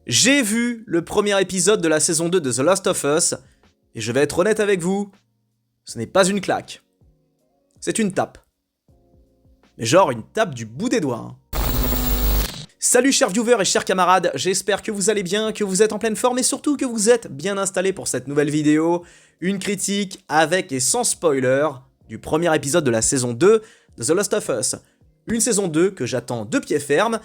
J'ai vu le premier épisode de la saison 2 de The Last of Us, et je vais être honnête avec vous, ce n'est pas une claque. C'est une tape. Mais genre une tape du bout des doigts. Salut chers viewers et chers camarades, j'espère que vous allez bien, que vous êtes en pleine forme et surtout que vous êtes bien installés pour cette nouvelle vidéo. Une critique avec et sans spoiler du premier épisode de la saison 2 de The Last of Us. Une saison 2 que j'attends de pied ferme,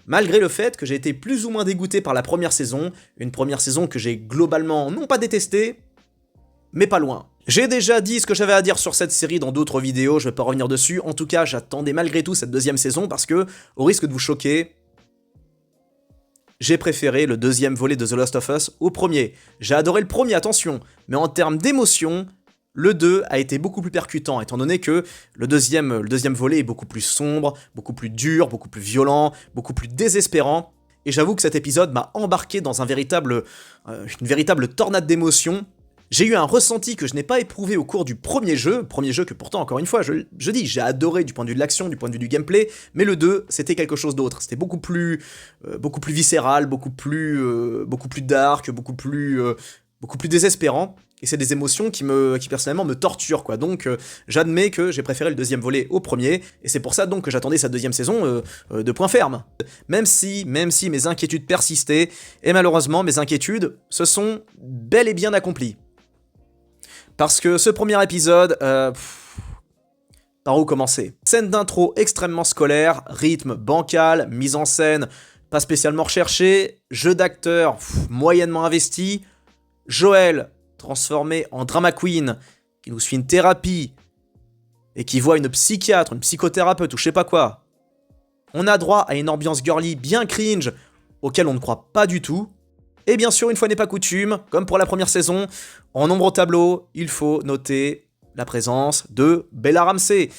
malgré le fait que j'ai été plus ou moins dégoûté par la première saison, une première saison que j'ai globalement non pas détestée, mais pas loin. J'ai déjà dit ce que j'avais à dire sur cette série dans d'autres vidéos, je vais pas revenir dessus, en tout cas j'attendais malgré tout cette deuxième saison parce que, au risque de vous choquer, j'ai préféré le deuxième volet de The Last of Us au premier. J'ai adoré le premier, attention, mais en termes d'émotion, le 2 a été beaucoup plus percutant, étant donné que le deuxième volet est beaucoup plus sombre, beaucoup plus dur, beaucoup plus violent, beaucoup plus désespérant, et j'avoue que cet épisode m'a embarqué dans une véritable tornade d'émotions. J'ai eu un ressenti que je n'ai pas éprouvé au cours du premier jeu que pourtant, encore une fois, je dis, j'ai adoré du point de vue de l'action, du point de vue du gameplay, mais le 2, c'était quelque chose d'autre. C'était beaucoup plus viscéral, beaucoup plus dark, beaucoup plus désespérant, et c'est des émotions qui personnellement me torturent, quoi. Donc, j'admets que j'ai préféré le deuxième volet au premier, et c'est pour ça donc que j'attendais cette deuxième saison de point ferme. Même si mes inquiétudes persistaient, et malheureusement, mes inquiétudes se sont bel et bien accomplies. Parce que ce premier épisode, par où commencer? Scène d'intro extrêmement scolaire, rythme bancal, mise en scène pas spécialement recherché, jeu d'acteur moyennement investi, Joël transformé en drama queen, qui nous suit une thérapie, et qui voit une psychiatre, une psychothérapeute ou je sais pas quoi. On a droit à une ambiance girly bien cringe, auquel on ne croit pas du tout. Et bien sûr, une fois n'est pas coutume, comme pour la première saison, en nombre au tableau, il faut noter la présence de Bella Ramsey,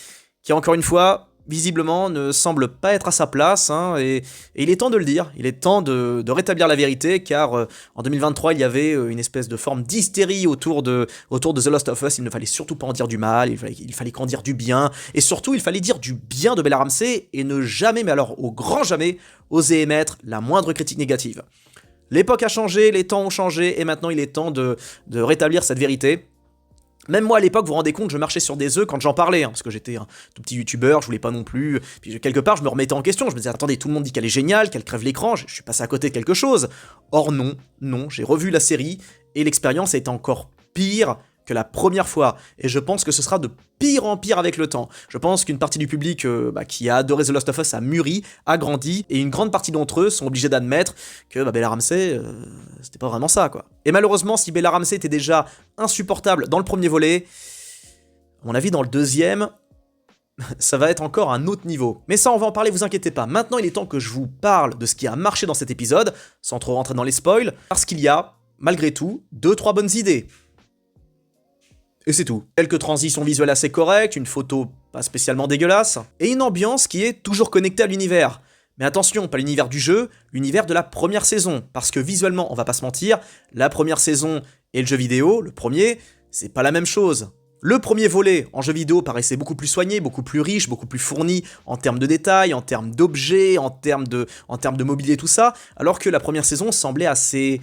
qui encore une fois, visiblement, ne semble pas être à sa place, hein, et il est temps de le dire, il est temps de rétablir la vérité, car en 2023, il y avait une espèce de forme d'hystérie autour de The Last of Us, il ne fallait surtout pas en dire du mal, il fallait qu'en dire du bien, et surtout, il fallait dire du bien de Bella Ramsey, et ne jamais, mais alors au grand jamais, oser émettre la moindre critique négative. L'époque a changé, les temps ont changé, et maintenant il est temps de rétablir cette vérité. Même moi à l'époque, vous vous rendez compte, je marchais sur des œufs quand j'en parlais, hein, parce que j'étais un tout petit youtubeur, je voulais pas non plus... Puis quelque part, je me remettais en question, je me disais, attendez, tout le monde dit qu'elle est géniale, qu'elle crève l'écran, je suis passé à côté de quelque chose. Or non, j'ai revu la série, et l'expérience a été encore pire que la première fois, et je pense que ce sera de pire en pire avec le temps. Je pense qu'une partie du public qui a adoré The Last of Us a mûri, a grandi, et une grande partie d'entre eux sont obligés d'admettre que Bella Ramsey, c'était pas vraiment ça, quoi. Et malheureusement, si Bella Ramsey était déjà insupportable dans le premier volet, à mon avis, dans le deuxième, ça va être encore un autre niveau. Mais ça, on va en parler, vous inquiétez pas. Maintenant, il est temps que je vous parle de ce qui a marché dans cet épisode, sans trop rentrer dans les spoils, parce qu'il y a, malgré tout, 2-3 bonnes idées. Et c'est tout. Quelques transitions visuelles assez correctes, une photo pas spécialement dégueulasse, et une ambiance qui est toujours connectée à l'univers. Mais attention, pas l'univers du jeu, l'univers de la première saison. Parce que visuellement, on va pas se mentir, la première saison et le jeu vidéo, le premier, c'est pas la même chose. Le premier volet en jeu vidéo paraissait beaucoup plus soigné, beaucoup plus riche, beaucoup plus fourni en termes de détails, en termes d'objets, en termes de mobilier, tout ça, alors que la première saison semblait assez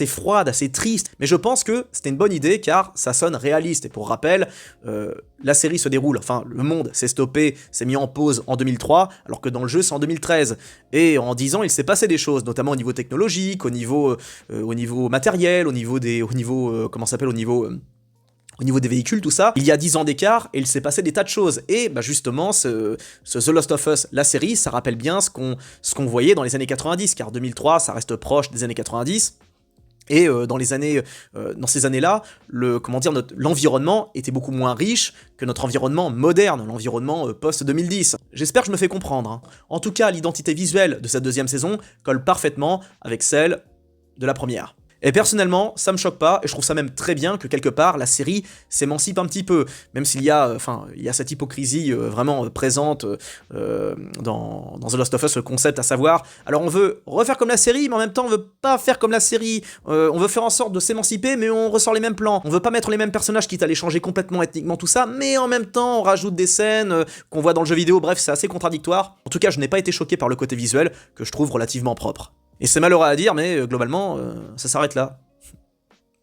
froide, assez triste, mais je pense que c'était une bonne idée car ça sonne réaliste, et pour rappel, la série se déroule, enfin le monde s'est stoppé, s'est mis en pause en 2003, alors que dans le jeu c'est en 2013, et en 10 ans il s'est passé des choses, notamment au niveau technologique, au niveau matériel, au niveau des véhicules, tout ça. Il y a 10 ans d'écart, et il s'est passé des tas de choses. Et bah justement, ce The Last of Us, la série, ça rappelle bien ce qu'on voyait dans les années 90, car 2003, ça reste proche des années 90. Et dans ces années-là, l'environnement était beaucoup moins riche que notre environnement moderne, l'environnement post-2010. J'espère que je me fais comprendre, hein. En tout cas, l'identité visuelle de cette deuxième saison colle parfaitement avec celle de la première. Et personnellement, ça me choque pas, et je trouve ça même très bien que quelque part, la série s'émancipe un petit peu, même s'il y a cette hypocrisie vraiment présente dans The Last of Us, le concept à savoir, alors on veut refaire comme la série, mais en même temps on veut pas faire comme la série, on veut faire en sorte de s'émanciper, mais on ressort les mêmes plans, on veut pas mettre les mêmes personnages, quitte à les changer complètement ethniquement, tout ça, mais en même temps on rajoute des scènes qu'on voit dans le jeu vidéo, bref, c'est assez contradictoire. En tout cas, je n'ai pas été choqué par le côté visuel, que je trouve relativement propre. Et c'est malheureux à dire, mais globalement, ça s'arrête là.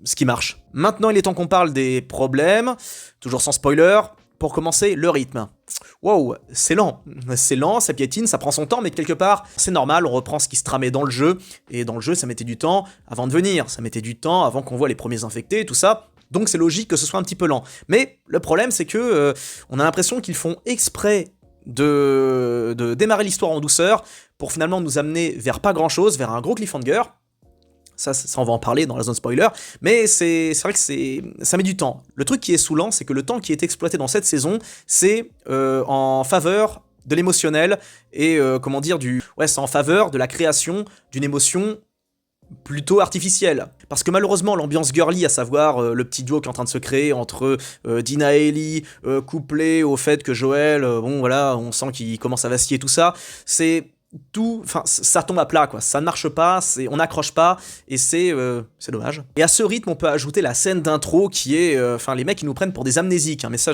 Ce qui marche. Maintenant, il est temps qu'on parle des problèmes, toujours sans spoiler. Pour commencer, le rythme. Wow, c'est lent, ça piétine, ça prend son temps, mais quelque part, c'est normal, on reprend ce qui se tramait dans le jeu, et dans le jeu, ça mettait du temps avant de venir, ça mettait du temps avant qu'on voit les premiers infectés, tout ça, donc c'est logique que ce soit un petit peu lent. Mais le problème, c'est que on a l'impression qu'ils font exprès de démarrer l'histoire en douceur, pour finalement nous amener vers pas grand-chose, vers un gros cliffhanger. Ça, on va en parler dans la zone spoiler, mais c'est vrai que ça met du temps. Le truc qui est saoulant, c'est que le temps qui est exploité dans cette saison, c'est en faveur de l'émotionnel, et c'est en faveur de la création d'une émotion plutôt artificielle. Parce que malheureusement, l'ambiance girly, à savoir le petit duo qui est en train de se créer entre Dina et Ellie, couplé au fait que Joel, on sent qu'il commence à vaciller, tout ça, ça tombe à plat, quoi. Ça ne marche pas, on n'accroche pas, et c'est dommage. Et à ce rythme, on peut ajouter la scène d'intro qui est, les mecs ils nous prennent pour des amnésiques, hein, mais ça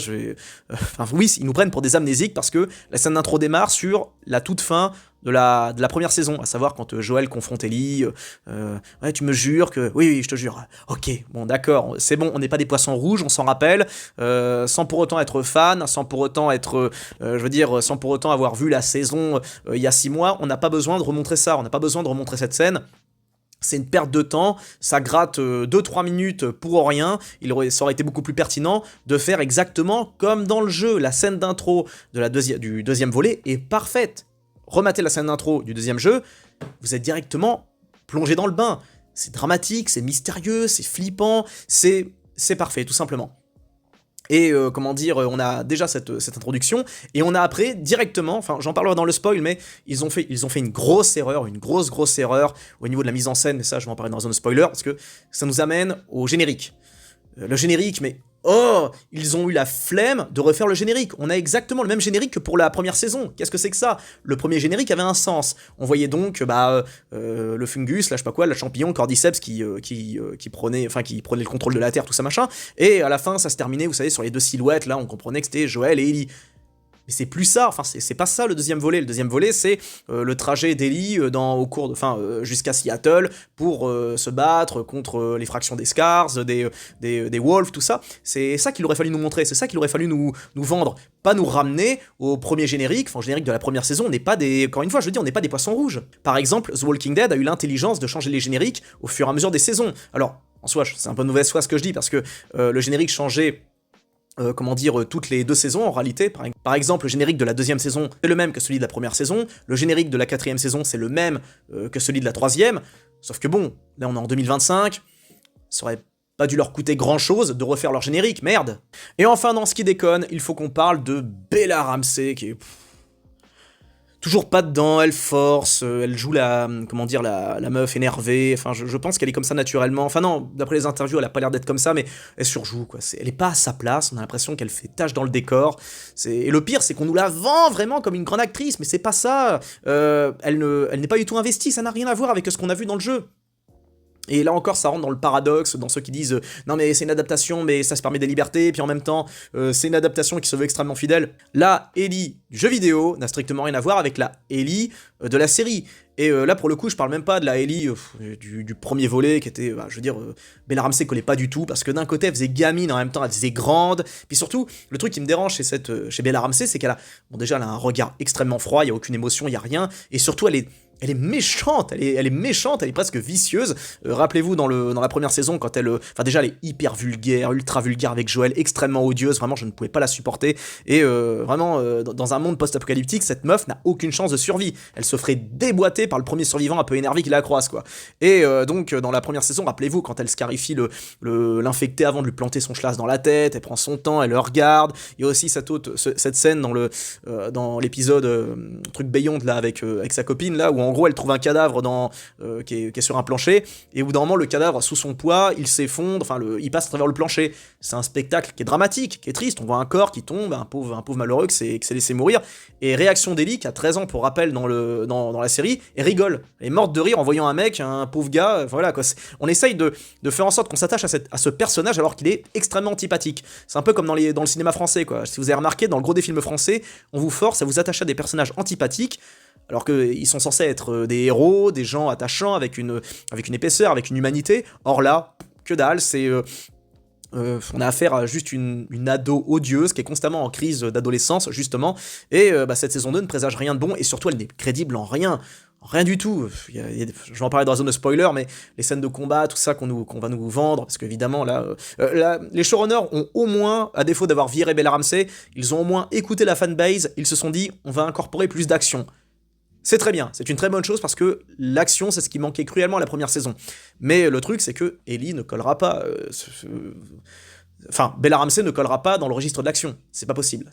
oui, ils nous prennent pour des amnésiques parce que la scène d'intro démarre sur la toute fin de la première saison, à savoir quand Joel confronte Ellie, ouais, tu me jures que... Oui, je te jure. Ok, bon, d'accord, c'est bon, on n'est pas des poissons rouges, on s'en rappelle, sans pour autant être fan, sans pour autant être... sans pour autant avoir vu la saison il y a 6 mois, on n'a pas besoin de remontrer ça, on n'a pas besoin de remontrer cette scène. C'est une perte de temps, ça gratte 2-3 minutes pour rien, ça aurait été beaucoup plus pertinent de faire exactement comme dans le jeu. La scène d'intro du deuxième volet est parfaite. Rematez la scène d'intro du deuxième jeu, vous êtes directement plongé dans le bain. C'est dramatique, c'est mystérieux, c'est flippant, c'est parfait, tout simplement. Et on a déjà cette introduction, et on a après directement, j'en parlerai dans le spoil, mais ils ont fait une grosse erreur, une grosse erreur au niveau de la mise en scène, mais ça je vais en parler dans la zone spoiler, parce que ça nous amène au générique. Le générique, mais ils ont eu la flemme de refaire le générique. On a exactement le même générique que pour la première saison. Qu'est-ce que c'est que ça? Le premier générique avait un sens. On voyait donc le fungus, là je sais pas quoi, le champignon, Cordyceps qui prenait le contrôle de la Terre, tout ça machin. Et à la fin, ça se terminait, vous savez, sur les deux silhouettes, là on comprenait que c'était Joel et Ellie. Mais c'est plus ça, c'est pas ça le deuxième volet. Le deuxième volet, c'est le trajet d'Ellie jusqu'à Seattle pour se battre contre les fractions des Scars, des Wolves, tout ça. C'est ça qu'il aurait fallu nous montrer, c'est ça qu'il aurait fallu nous vendre. Pas nous ramener au premier générique, générique de la première saison, on n'est pas encore une fois, je dis, on n'est pas des poissons rouges. Par exemple, The Walking Dead a eu l'intelligence de changer les génériques au fur et à mesure des saisons. Alors, en soi, c'est un peu de mauvaise foi ce que je dis, parce que le générique changeait toutes les 2 saisons en réalité. Par exemple, le générique de la 2e saison, c'est le même que celui de la première saison, le générique de la 4e saison, c'est le même que celui de la 3e, sauf que bon, là on est en 2025, ça aurait pas dû leur coûter grand chose de refaire leur générique, merde. Et enfin, dans ce qui déconne, il faut qu'on parle de Bella Ramsey, qui est... toujours pas dedans, elle force, elle joue la meuf énervée, je pense qu'elle est comme ça naturellement, non, d'après les interviews, elle a pas l'air d'être comme ça, mais elle surjoue, quoi, elle est pas à sa place, on a l'impression qu'elle fait tâche dans le décor, et le pire, c'est qu'on nous la vend vraiment comme une grande actrice, mais c'est pas ça, elle n'est pas du tout investie, ça n'a rien à voir avec ce qu'on a vu dans le jeu. Et là encore, ça rentre dans le paradoxe, dans ceux qui disent non mais c'est une adaptation, mais ça se permet des libertés, puis en même temps, c'est une adaptation qui se veut extrêmement fidèle. La Ellie du jeu vidéo n'a strictement rien à voir avec la Ellie de la série. Et là, pour le coup, je parle même pas de la Ellie du premier volet, qui était, Bella Ramsey collait pas du tout, parce que d'un côté, elle faisait gamine, en même temps, elle faisait grande. Puis surtout, le truc qui me dérange chez Bella Ramsey, c'est qu'elle a, déjà, elle a un regard extrêmement froid, il y a aucune émotion, il y a rien, et surtout, elle est méchante, elle est méchante, elle est presque vicieuse. Rappelez-vous dans la première saison, quand elle... déjà, elle est hyper vulgaire, ultra vulgaire avec Joel, extrêmement odieuse, vraiment, je ne pouvais pas la supporter. Et dans un monde post-apocalyptique, cette meuf n'a aucune chance de survie. Elle se ferait déboîter par le premier survivant un peu énervé qui la croise, quoi. Et donc, dans la première saison, rappelez-vous, quand elle scarifie l'infecté avant de lui planter son schlass dans la tête, elle prend son temps, elle le regarde. Il y a aussi cette scène dans l'épisode truc Beyond, là, avec sa copine, là, où en gros, elle trouve un cadavre qui est sur un plancher, et au bout d'un moment, le cadavre, sous son poids, il s'effondre, il passe à travers le plancher. C'est un spectacle qui est dramatique, qui est triste. On voit un corps qui tombe, un pauvre malheureux qui s'est laissé mourir. Et réaction d'Ellie, qui a 13 ans pour rappel dans la série, et rigole. Elle est morte de rire en voyant un pauvre gars, voilà, quoi. On essaye de faire en sorte qu'on s'attache à ce personnage alors qu'il est extrêmement antipathique. C'est un peu comme dans le cinéma français, quoi. Si vous avez remarqué, dans le gros des films français, on vous force à vous attacher à des personnages antipathiques, alors qu'ils sont censés être des héros, des gens attachants, avec une épaisseur, avec une humanité. Or là, que dalle, on a affaire à juste une ado odieuse qui est constamment en crise d'adolescence, justement, et cette saison 2 ne présage rien de bon, et surtout elle n'est crédible en rien. Rien du tout. Je vais en parler dans la zone de spoiler, mais les scènes de combat, tout ça qu'on va nous vendre, parce qu'évidemment, là, les showrunners ont au moins, à défaut d'avoir viré Bella Ramsey, ils ont au moins écouté la fanbase, ils se sont dit, on va incorporer plus d'action. C'est très bien, c'est une très bonne chose parce que l'action, c'est ce qui manquait cruellement à la première saison. Mais le truc, c'est que Ellie ne collera pas. Enfin, Bella Ramsey ne collera pas dans le registre de l'action. C'est pas possible.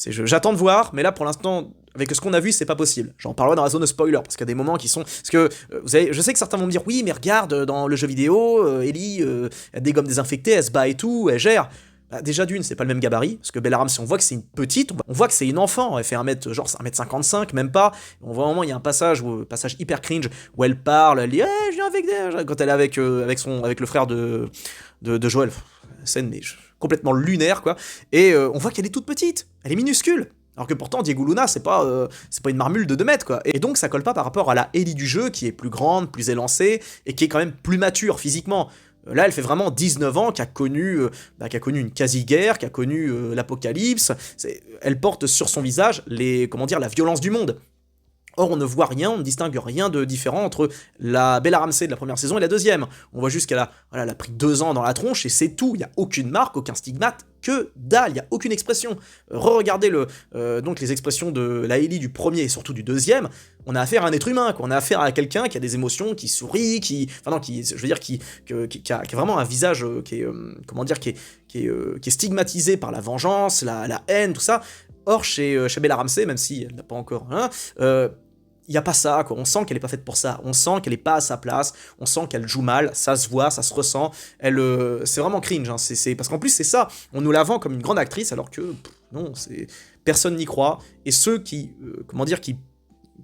J'attends de voir, mais là, pour l'instant, avec ce qu'on a vu, c'est pas possible. J'en parlerai dans la zone de spoiler, parce qu'il y a des moments qui sont... Parce que, je sais que certains vont me dire, oui, mais regarde, dans le jeu vidéo, Ellie, elle dégomme désinfectée, elle se bat et tout, elle gère... Bah, déjà d'une, c'est pas le même gabarit, parce que Bella Ramsey, on voit que c'est une petite, on voit que c'est une enfant, elle fait 1m55, même pas. On voit un moment, il y a un passage hyper cringe, où elle parle, elle dit, je viens avec des... Quand elle est avec le frère de Joël, scène mais complètement lunaire, quoi. Et on voit qu'elle est toute petite, elle est minuscule. Alors que pourtant, Diego Luna, c'est pas une marmule de 2 mètres, quoi. Et donc, ça colle pas par rapport à la Ellie du jeu, qui est plus grande, plus élancée, et qui est quand même plus mature physiquement. Là, elle fait vraiment 19 ans, qui a connu une quasi-guerre, qui a connu l'apocalypse. Elle porte sur son visage la violence du monde. Or, on ne voit rien, on ne distingue rien de différent entre la Bella Ramsey de la première saison et la deuxième. On voit juste qu'elle a pris 2 ans dans la tronche et c'est tout. Il n'y a aucune marque, aucun stigmate, que dalle, il n'y a aucune expression. Re-regardez donc les expressions de la Ellie du premier et surtout du deuxième. On a affaire à un être humain, quoi. On a affaire à quelqu'un qui a des émotions, qui sourit, qui a vraiment un visage qui est stigmatisé par la vengeance, la haine, tout ça. Or, chez Bella Ramsey, même si elle n'a pas encore... il n'y a pas ça, quoi. On sent qu'elle n'est pas faite pour ça. On sent qu'elle n'est pas à sa place. On sent qu'elle joue mal. Ça se voit, ça se ressent. C'est vraiment cringe. Hein. Parce qu'en plus, c'est ça. On nous la vend comme une grande actrice, alors que non, personne n'y croit. Et ceux qui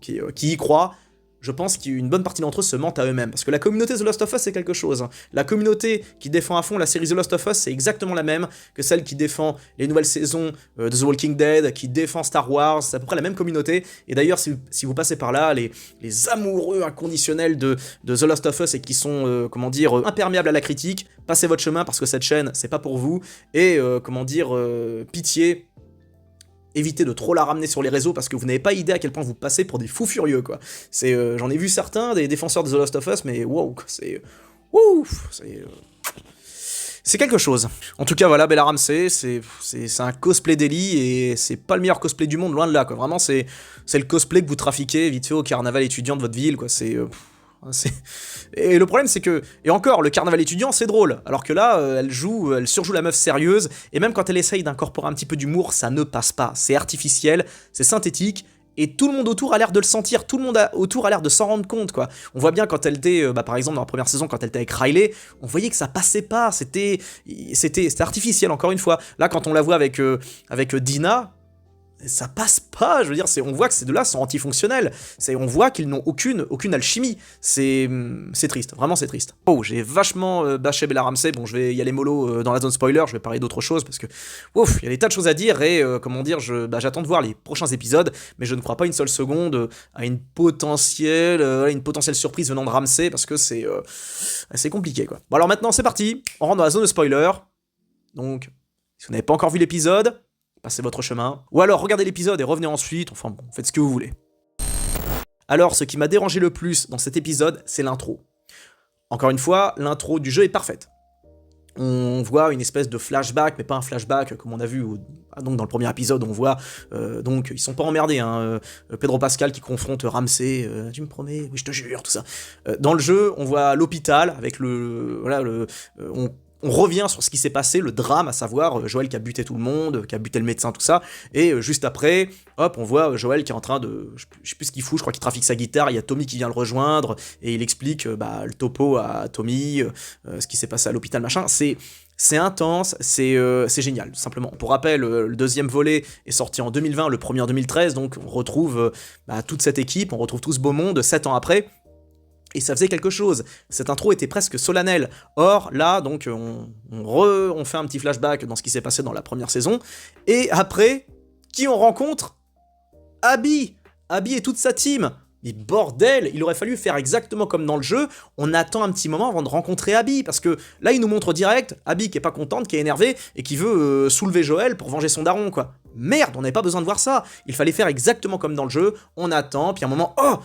y croient, je pense qu'une bonne partie d'entre eux se mentent à eux-mêmes. Parce que la communauté The Last of Us, c'est quelque chose. Hein. La communauté qui défend à fond la série The Last of Us, c'est exactement la même que celle qui défend les nouvelles saisons de The Walking Dead, qui défend Star Wars. C'est à peu près la même communauté. Et d'ailleurs, si vous passez par là, les amoureux inconditionnels de The Last of Us et qui sont, imperméables à la critique, passez votre chemin parce que cette chaîne, c'est pas pour vous. Et, pitié, évitez de trop la ramener sur les réseaux parce que vous n'avez pas idée à quel point vous passez pour des fous furieux, quoi. J'en ai vu certains, des défenseurs de The Last of Us, mais wow, c'est quelque chose. En tout cas, voilà, Bella Ramsey, c'est un cosplay d'Ellie et c'est pas le meilleur cosplay du monde, loin de là, quoi. Vraiment, c'est le cosplay que vous trafiquez vite fait au carnaval étudiant de votre ville, quoi. Et le problème, c'est que... Et encore, le carnaval étudiant, c'est drôle. Alors que là, elle surjoue la meuf sérieuse. Et même quand elle essaye d'incorporer un petit peu d'humour, ça ne passe pas. C'est artificiel, c'est synthétique. Et tout le monde autour a l'air de le sentir. Tout le monde autour a l'air de s'en rendre compte, quoi. On voit bien quand elle était... par exemple, dans la première saison, quand elle était avec Riley, on voyait que ça passait pas. C'était artificiel, encore une fois. Là, quand on la voit avec Dina... ça passe pas, je veux dire, on voit que ces deux-là sont antifonctionnels, on voit qu'ils n'ont aucune alchimie, c'est triste, vraiment c'est triste. Oh, j'ai vachement bâché Bella Ramsey, bon je vais y aller mollo dans la zone spoiler, je vais parler d'autre chose, parce que, ouf, il y a des tas de choses à dire, et j'attends de voir les prochains épisodes, mais je ne crois pas une seule seconde à une potentielle surprise venant de Ramsey, parce que c'est compliqué, quoi. Bon alors maintenant c'est parti, on rentre dans la zone de spoiler, donc, si vous n'avez pas encore vu l'épisode, passez votre chemin, ou alors regardez l'épisode et revenez ensuite, enfin bon, faites ce que vous voulez. Alors, ce qui m'a dérangé le plus dans cet épisode, c'est l'intro. Encore une fois, l'intro du jeu est parfaite. On voit une espèce de flashback, mais pas un flashback comme on a vu donc dans le premier épisode, on voit, donc ils sont pas emmerdés, hein, Pedro Pascal qui confronte Ramsey, tu me promets, oui je te jure, tout ça. Dans le jeu, on voit l'hôpital avec on revient sur ce qui s'est passé, le drame, à savoir Joël qui a buté tout le monde, qui a buté le médecin, tout ça, et juste après, hop, on voit Joël qui est en train de... Je sais plus ce qu'il fout, je crois qu'il trafique sa guitare, il y a Tommy qui vient le rejoindre, et il explique le topo à Tommy, ce qui s'est passé à l'hôpital, machin, c'est intense, c'est génial, tout simplement. Pour rappel, le deuxième volet est sorti en 2020, le premier en 2013, donc on retrouve toute cette équipe, on retrouve tout ce beau monde 7 ans après, et ça faisait quelque chose. Cette intro était presque solennelle. Or, là, donc, on fait un petit flashback dans ce qui s'est passé dans la première saison. Et après, qui on rencontre ? Abby. Abby et toute sa team. Mais bordel, il aurait fallu faire exactement comme dans le jeu, on attend un petit moment avant de rencontrer Abby, parce que là il nous montre direct Abby qui est pas contente, qui est énervée, et qui veut soulever Joël pour venger son daron, quoi. Merde, on n'avait pas besoin de voir ça, il fallait faire exactement comme dans le jeu, on attend, puis à un moment, oh,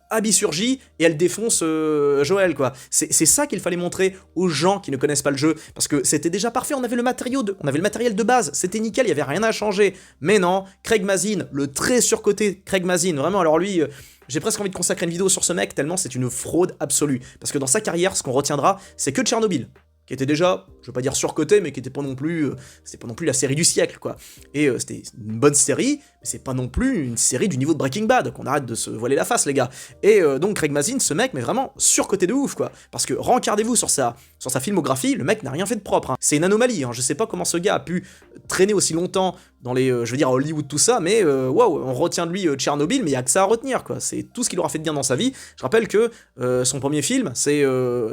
Abby surgit et elle défonce Joël, quoi. C'est ça qu'il fallait montrer aux gens qui ne connaissent pas le jeu, parce que c'était déjà parfait, on avait le matériel de base, c'était nickel, il y avait rien à changer. Mais non, Craig Mazin, le très surcoté Craig Mazin, vraiment, alors lui, j'ai presque envie de consacrer une vidéo sur ce mec, tellement c'est une fraude absolue. Parce que dans sa carrière, ce qu'on retiendra, c'est que Tchernobyl, qui était déjà, je veux pas dire surcoté, mais qui était pas non plus, c'était pas non plus la série du siècle, quoi. Et c'était une bonne série, mais c'est pas non plus une série du niveau de Breaking Bad, qu'on arrête de se voiler la face, les gars. Et donc Craig Mazin, ce mec, mais vraiment surcoté de ouf, quoi. Parce que rencardez-vous sur sa filmographie, le mec n'a rien fait de propre, hein. C'est une anomalie, hein. Je sais pas comment ce gars a pu traîner aussi longtemps dans les, je veux dire, à Hollywood, tout ça, mais waouh, on retient de lui Tchernobyl, mais il y a que ça à retenir, quoi. C'est tout ce qu'il aura fait de bien dans sa vie. Je rappelle que son premier film, c'est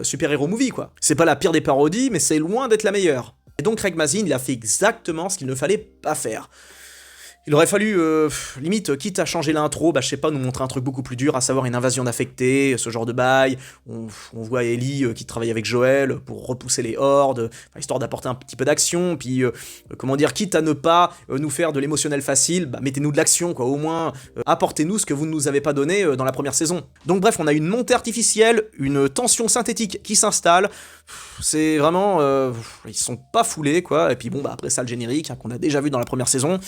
Super Hero Movie, quoi. C'est pas la pire des parodies, mais c'est loin d'être la meilleure. Et donc Craig Mazin, il a fait exactement ce qu'il ne fallait pas faire. Il aurait fallu, limite, quitte à changer l'intro, bah je sais pas, nous montrer un truc beaucoup plus dur, à savoir une invasion d'infectés, ce genre de bail. On voit Ellie qui travaille avec Joël pour repousser les hordes, histoire d'apporter un petit peu d'action, puis, comment dire, quitte à ne pas nous faire de l'émotionnel facile, bah mettez-nous de l'action, quoi, au moins, apportez-nous ce que vous ne nous avez pas donné dans la première saison. Donc bref, on a une montée artificielle, une tension synthétique qui s'installe, c'est vraiment, ils sont pas foulés, quoi, et puis bon, bah après ça, le générique, hein, qu'on a déjà vu dans la première saison.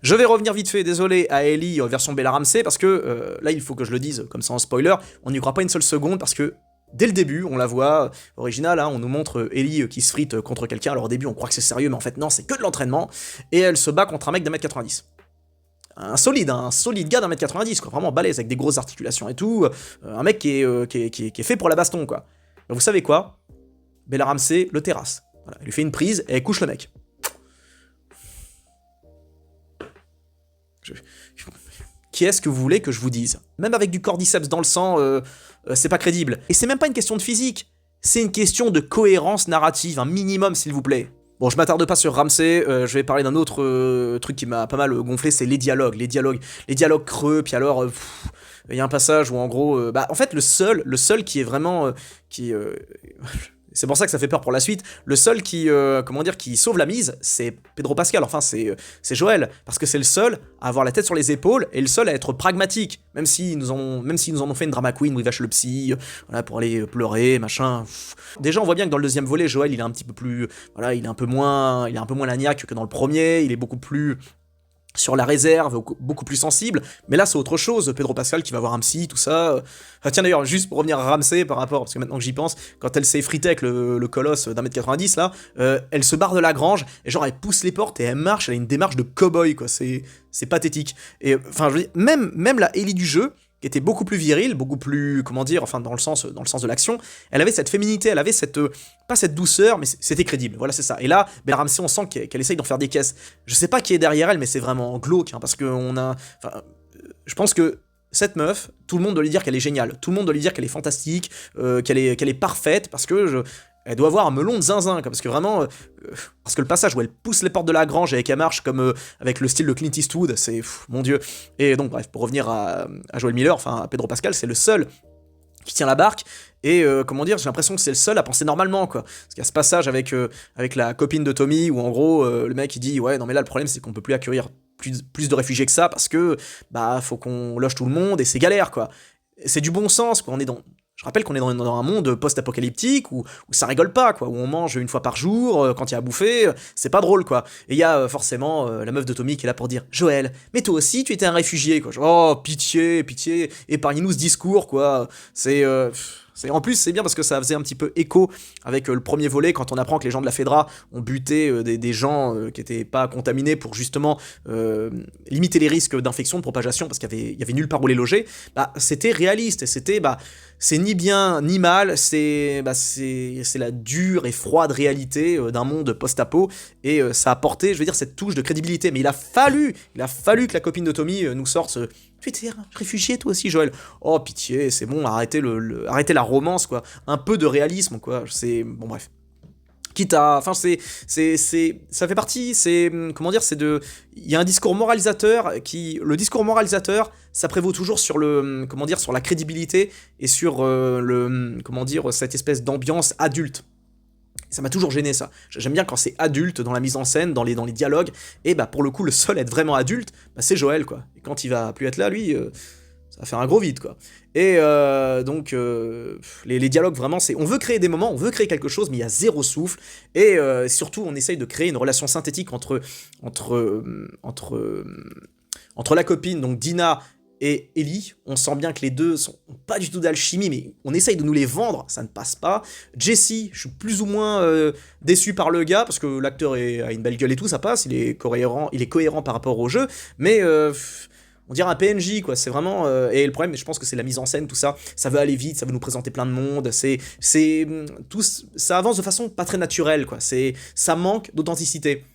Je vais revenir vite fait, désolé, à Ellie version Bella Ramsey, parce que là il faut que je le dise, comme ça en spoiler, on n'y croit pas une seule seconde, parce que dès le début, on la voit, originale, hein, on nous montre Ellie qui se frite contre quelqu'un, alors au début on croit que c'est sérieux, mais en fait non, c'est que de l'entraînement, et elle se bat contre un mec d'1m90. Un solide gars d'1m90, quoi, vraiment balèze, avec des grosses articulations et tout, un mec qui est fait pour la baston, quoi. Ben, vous savez quoi? Bella Ramsey le terrasse, voilà, elle lui fait une prise, et elle couche le mec. Qui est-ce que vous voulez que je vous dise? Même avec du cordyceps dans le sang, c'est pas crédible. Et c'est même pas une question de physique, c'est une question de cohérence narrative, un minimum s'il vous plaît. Bon, je m'attarde pas sur Ramsey, je vais parler d'un autre truc qui m'a pas mal gonflé, c'est les dialogues creux, puis alors, il y a un passage où en gros, bah en fait le seul qui est vraiment, c'est pour ça que ça fait peur pour la suite. Le seul qui, qui sauve la mise, c'est Pedro Pascal, enfin c'est Joël, parce que c'est le seul à avoir la tête sur les épaules et le seul à être pragmatique, même s'ils nous en ont fait une drama queen où il va chez le psy, voilà, pour aller pleurer, machin. Déjà on voit bien que dans le deuxième volet, Joël il est un petit peu plus, voilà, il est un peu moins lagnac que dans le premier, il est beaucoup plus sur la réserve, beaucoup plus sensible, mais là c'est autre chose, Pedro Pascal qui va voir un psy, tout ça. Tiens d'ailleurs, juste pour revenir à Ramsey par rapport, parce que maintenant que j'y pense, quand elle s'est effritée avec le colosse d'1m90 là, elle se barre de la grange, et genre elle pousse les portes et elle marche, elle a une démarche de cow-boy, quoi, c'est pathétique. Et enfin, je veux dire, même la Ellie du jeu, qui était beaucoup plus virile, beaucoup plus, comment dire, enfin dans le sens de l'action, elle avait cette féminité, elle avait cette, pas cette douceur, mais c'était crédible, voilà c'est ça. Et là, Bella Ramsey, on sent qu'elle essaye d'en faire des caisses. Je sais pas qui est derrière elle, mais c'est vraiment glauque, hein, parce que je pense que cette meuf, tout le monde doit lui dire qu'elle est géniale, tout le monde doit lui dire qu'elle est fantastique, qu'elle est parfaite, parce que elle doit avoir un melon de zinzin, parce que vraiment, parce que le passage où elle pousse les portes de la grange et qu'elle marche comme avec le style de Clint Eastwood, c'est, mon dieu. Et donc bref, pour revenir à Joel Miller, enfin à Pedro Pascal, c'est le seul qui tient la barque, et j'ai l'impression que c'est le seul à penser normalement, quoi. Parce qu'il y a ce passage avec la copine de Tommy, où en gros, le mec il dit, ouais, non mais là le problème c'est qu'on peut plus accueillir plus de réfugiés que ça, parce que, bah, faut qu'on loge tout le monde, et c'est galère, quoi. C'est du bon sens, quoi, je rappelle qu'on est dans un monde post-apocalyptique où ça rigole pas, quoi, où on mange une fois par jour, quand il y a à bouffer, c'est pas drôle, quoi. Et il y a forcément la meuf de Tommy qui est là pour dire « Joël, mais toi aussi tu étais un réfugié, quoi. » Oh, pitié, épargnez-nous ce discours, quoi. En plus, c'est bien parce que ça faisait un petit peu écho avec le premier volet, quand on apprend que les gens de la Fedra ont buté des gens qui étaient pas contaminés pour justement limiter les risques d'infection, de propagation, parce qu'il y avait nulle part où les loger. Bah, c'était réaliste, et c'était, bah, c'est ni bien ni mal, c'est la dure et froide réalité d'un monde post-apo, et ça a apporté, je veux dire, cette touche de crédibilité. Mais il a fallu que la copine de Tommy nous sorte tu étais un réfugié toi aussi, Joël. Oh pitié, c'est bon, arrêtez la romance, quoi. Un peu de réalisme, quoi. C'est bon, bref. Quitte à... Enfin, ça fait partie, comment dire, il y a un discours moralisateur qui... Le discours moralisateur, ça prévaut toujours sur comment dire, sur la crédibilité et sur comment dire, cette espèce d'ambiance adulte. Ça m'a toujours gêné, ça. J'aime bien quand c'est adulte dans la mise en scène, dans les dialogues, et bah pour le coup, le seul à être vraiment adulte, bah c'est Joël, quoi. Et quand il va plus être là, lui... ça va faire un gros vide, quoi. Et donc, les dialogues, vraiment, c'est... On veut créer des moments, on veut créer quelque chose, mais il y a zéro souffle. Et surtout, on essaye de créer une relation synthétique entre la copine, donc Dina, et Ellie. On sent bien que les deux sont pas du tout d'alchimie, mais on essaye de nous les vendre, ça ne passe pas. Jesse, je suis plus ou moins déçu par le gars, parce que l'acteur a une belle gueule et tout, ça passe, il est cohérent par rapport au jeu, mais... on dirait un PNJ, quoi, c'est vraiment... et le problème, je pense que c'est la mise en scène, tout ça, ça veut aller vite, ça veut nous présenter plein de monde, ça avance de façon pas très naturelle, quoi, ça manque d'authenticité.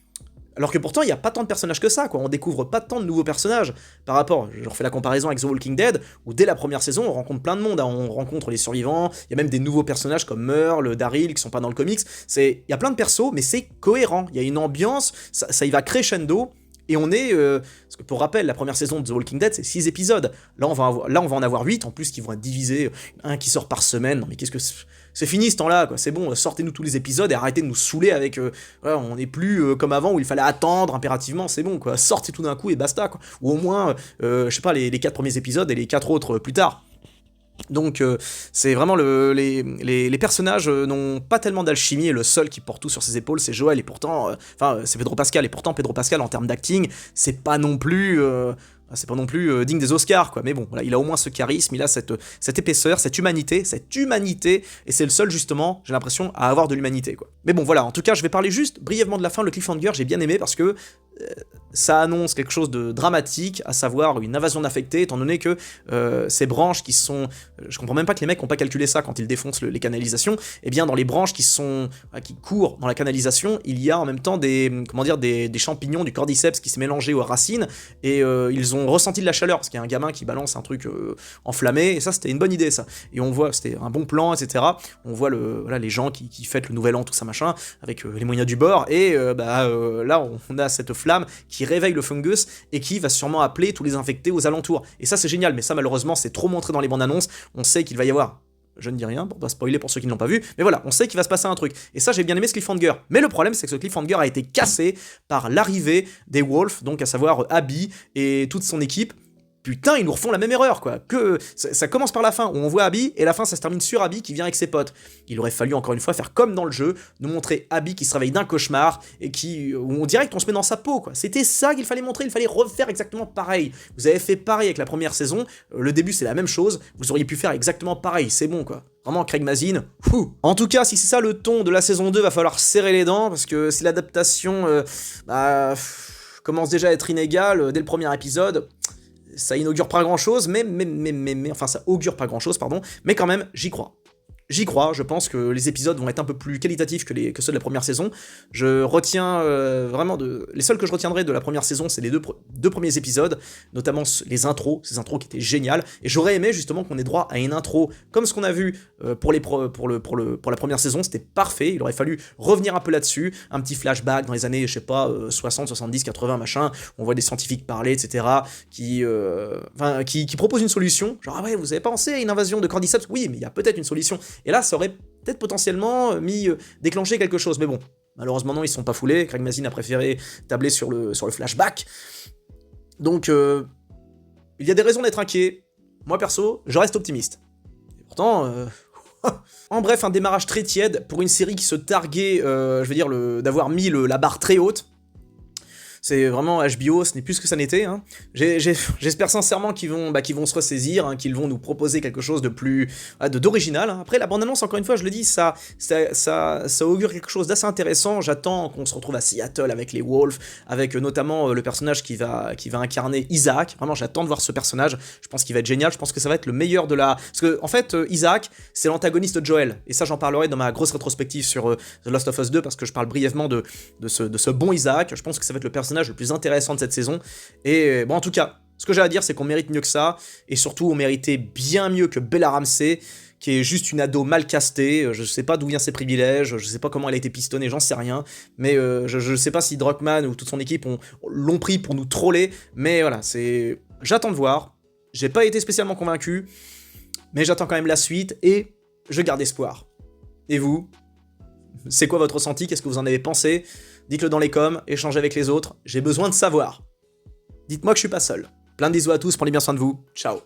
Alors que pourtant, il n'y a pas tant de personnages que ça, quoi, on découvre pas tant de nouveaux personnages, par rapport, je refais la comparaison avec The Walking Dead, où dès la première saison, on rencontre plein de monde, hein, on rencontre les survivants, il y a même des nouveaux personnages comme Merle, Daryl, qui sont pas dans le comics, il y a plein de persos, mais c'est cohérent, il y a une ambiance, ça y va crescendo. Et on est... parce que pour rappel, la première saison de The Walking Dead, c'est 6 épisodes. Là, on va en avoir 8, en plus, qui vont être divisés. Un qui sort par semaine. Non, mais qu'est-ce que... C'est fini ce temps-là, quoi. C'est bon, sortez-nous tous les épisodes et arrêtez de nous saouler avec... voilà, on n'est plus comme avant où il fallait attendre impérativement, c'est bon, quoi. Sortez tout d'un coup et basta, quoi. Ou au moins, je sais pas, les 4 premiers épisodes et les 4 autres plus tard. Donc c'est vraiment les personnages n'ont pas tellement d'alchimie et le seul qui porte tout sur ses épaules c'est Joël et pourtant c'est Pedro Pascal et pourtant Pedro Pascal en termes d'acting c'est pas non plus digne des Oscars, quoi. Mais bon, voilà, il a au moins ce charisme, il a cette épaisseur, cette humanité, et c'est le seul, justement, j'ai l'impression, à avoir de l'humanité, quoi. Mais bon, voilà, en tout cas, je vais parler juste brièvement de la fin, le cliffhanger, j'ai bien aimé, parce que ça annonce quelque chose de dramatique, à savoir une invasion d'infectés, étant donné que ces branches qui sont... je comprends même pas que les mecs n'ont pas calculé ça quand ils défoncent les canalisations, et bien dans les branches qui courent dans la canalisation, il y a en même temps des champignons du cordyceps qui s'est mélangé aux racines, et ils ont ressenti de la chaleur, parce qu'il y a un gamin qui balance un truc enflammé, et ça c'était une bonne idée ça, et on voit, c'était un bon plan, etc. On voit les gens qui fêtent le nouvel an, tout ça machin, avec les moyens du bord, et là on a cette flamme qui réveille le fungus, et qui va sûrement appeler tous les infectés aux alentours, et ça c'est génial, mais ça malheureusement c'est trop montré dans les bandes annonces, on sait qu'il va y avoir... Je ne dis rien pour pas spoiler pour ceux qui ne l'ont pas vu, mais voilà, on sait qu'il va se passer un truc. Et ça, j'ai bien aimé ce cliffhanger. Mais le problème, c'est que ce cliffhanger a été cassé par l'arrivée des Wolves, donc à savoir Abby et toute son équipe. Putain, ils nous refont la même erreur, quoi. Ça commence par la fin, où on voit Abby, et la fin, ça se termine sur Abby qui vient avec ses potes. Il aurait fallu, encore une fois, faire comme dans le jeu, nous montrer Abby qui se réveille d'un cauchemar, et où on dirait qu'on se met dans sa peau, quoi. C'était ça qu'il fallait montrer, il fallait refaire exactement pareil. Vous avez fait pareil avec la première saison, le début, c'est la même chose, vous auriez pu faire exactement pareil, c'est bon, quoi. Vraiment, Craig Mazin, fou. En tout cas, si c'est ça le ton de la saison 2, va falloir serrer les dents, parce que si l'adaptation, commence déjà à être inégale, dès le premier épisode... ça inaugure pas grand chose, enfin ça augure pas grand chose, pardon, mais quand même, j'y crois. J'y crois, je pense que les épisodes vont être un peu plus qualitatifs que ceux de la première saison. Je retiens vraiment les seuls que je retiendrai de la première saison, c'est les deux premiers épisodes, notamment ces intros qui étaient géniales. Et j'aurais aimé justement qu'on ait droit à une intro comme ce qu'on a vu pour la première saison, c'était parfait. Il aurait fallu revenir un peu là-dessus, un petit flashback dans les années, je sais pas, 60, 70, 80, machin. On voit des scientifiques parler, etc. qui proposent une solution. Genre, ah ouais, vous avez pensé à une invasion de cordyceps? Oui, mais il y a peut-être une solution. Et là, ça aurait peut-être potentiellement déclenché quelque chose. Mais bon, malheureusement non, ils se sont pas foulés. Craig Mazin a préféré tabler sur le flashback. Donc, il y a des raisons d'être inquiet. Moi, perso, je reste optimiste. Et pourtant... En bref, un démarrage très tiède pour une série qui se targuait, d'avoir mis la barre très haute. C'est vraiment HBO, ce n'est plus ce que ça n'était. Hein. J'espère sincèrement qu'ils vont se ressaisir, hein, qu'ils vont nous proposer quelque chose de plus d'original. Hein. Après, la bande-annonce, encore une fois, je le dis, ça augure quelque chose d'assez intéressant. J'attends qu'on se retrouve à Seattle avec les Wolves, avec notamment le personnage qui va incarner Isaac. Vraiment, j'attends de voir ce personnage. Je pense qu'il va être génial. Je pense que ça va être le meilleur de la... Parce que, en fait, Isaac, c'est l'antagoniste de Joel. Et ça, j'en parlerai dans ma grosse rétrospective sur The Last of Us 2, parce que je parle brièvement de ce bon Isaac. Je pense que ça va être le personnage le plus intéressant de cette saison, et bon, en tout cas, ce que j'ai à dire, c'est qu'on mérite mieux que ça, et surtout, on méritait bien mieux que Bella Ramsey, qui est juste une ado mal castée. Je sais pas d'où viennent ses privilèges, je sais pas comment elle a été pistonnée, j'en sais rien. Mais je sais pas si Druckmann ou toute son équipe l'ont pris pour nous troller. Mais voilà, c'est... J'attends de voir. J'ai pas été spécialement convaincu, mais j'attends quand même la suite et je garde espoir. Et vous? C'est quoi votre ressenti? Qu'est-ce que vous en avez pensé? Dites-le dans les coms, échangez avec les autres, j'ai besoin de savoir. Dites-moi que je suis pas seul. Plein de bisous à tous, prenez bien soin de vous, ciao.